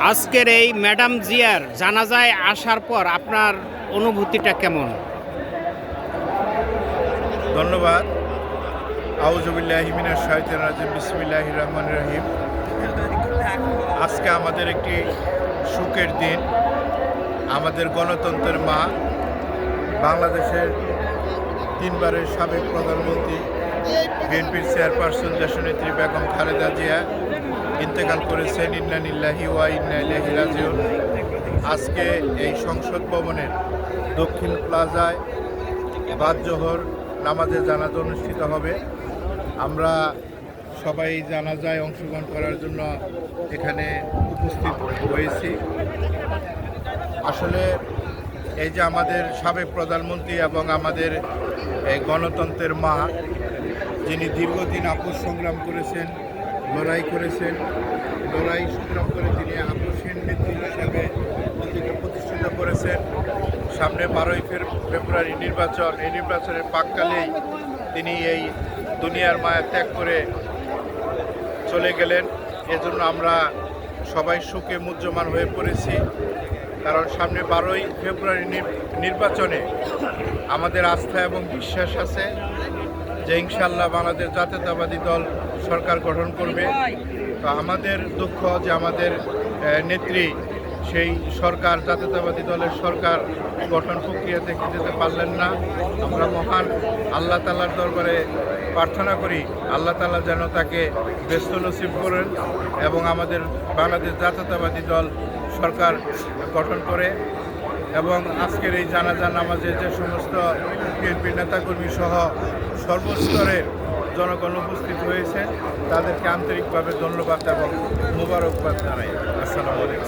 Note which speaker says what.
Speaker 1: আজকের এই ম্যাডাম জিয়ার জানাজায় আসার পর আপনার অনুভূতিটা কেমন?
Speaker 2: ধন্যবাদ। আউযুবিল্লাহি মিনাশ শাইতানির রাজিম। বিসমিল্লাহির রহমানির রহিম। আজকে আমাদের একটি সুখের দিন। আমাদের গণতন্ত্রের মা, বাংলাদেশের তিনবারের সাবেক প্রধানমন্ত্রী, বিএনপির চেয়ারপারসন দেশনেত্রী বেগম খালেদা জিয়া ইন্তেকাল করেছেন। ইন্না লিল্লাহি ওয়া ইন্না ইলাইহি রাজিউন। আজকে এই সংসদ ভবনের দক্ষিণ প্লাজায় বাদ জোহর নামাজে জানাজা অনুষ্ঠিত হবে। আমরা সবাই জানাজায় অংশগ্রহণ করার জন্য এখানে উপস্থিত হয়েছি। আসলে এই যে আমাদের সাবেক প্রধানমন্ত্রী এবং আমাদের এই গণতন্ত্রের মা, যিনি দীর্ঘদিন আপোষ সংগ্রাম করেছেন, লড়াই করেছেন, লড়াই সংগ্রাম করে তিনি আপোষের নেত্রী হিসাবে নিজেকে প্রতিষ্ঠিত করেছেন। সামনে 12ই ফেব্রুয়ারি নির্বাচন, এই নির্বাচনের প্রাক্কালেই তিনি এই দুনিয়ার মায়া ত্যাগ করে চলে গেলেন। এজন্য আমরা সবাই শোকে মুহ্যমান হয়ে পড়েছি। কারণ সামনে 12ই ফেব্রুয়ারি নির্বাচনে আমাদের আস্থা এবং বিশ্বাস আছে যে ইনশাআল্লাহ বাংলাদেশ জাতীয়তাবাদী দল সরকার গঠন করবে। তো আমাদের দুঃখ যে আমাদের নেত্রী সেই সরকার, জাতীয়তাবাদী দলের সরকার গঠন প্রক্রিয়া দেখে যেতে পারলেন না। আমরা মহান আল্লাহ তাআলার দরবারে প্রার্থনা করি আল্লাহ তাআলা যেন তাকে ব্যস্ত নসিব করেন এবং আমাদের বাংলাদেশ জাতীয়তাবাদী দল সরকার গঠন করে। এবং আজকের এই জানাজা নামাজে যে সমস্ত বিএনপি নেতাকর্মী সহ সর্বস্তরের জনগণ উপস্থিত হয়েছে, তাদেরকে আন্তরিকভাবে ধন্যবাদ এবং মোবারকবাদ জানাই। আসসালামু আলাইকুম।